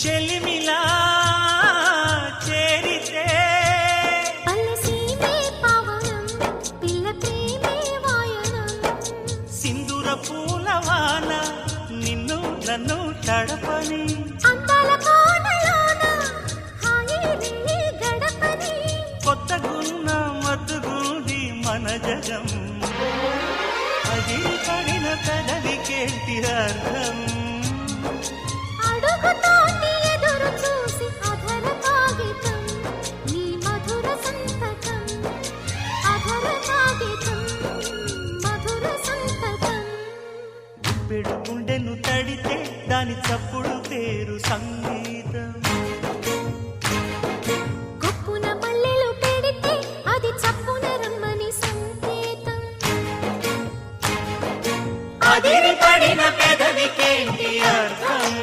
చెలిమిలా చేరితే పల్లెసీమే పావనం పిల్ల ప్రేమే వాయనం సింధూర పూలవాన నిన్ను నన్ను తడపని అందాల కోనలోన హాయి రేయి గడపని కొత్తగున్న మత్తుగుంది మన జగం అది పడిన పెదవికేంటి అర్థం అడుగుతోటి ఎదురు చూసి అధర కాగితం నీ మధుర సంతకం అధర కాగితం మధుర సంతకం పెడు గుండెను తడితే దాని చప్పుడు పేరు సంగీతం కొప్పున మల్లెలు పెడితే అది చప్పున రమ్మని సంకేతం అదిరి పడిన పెదవికేంటి అర్థం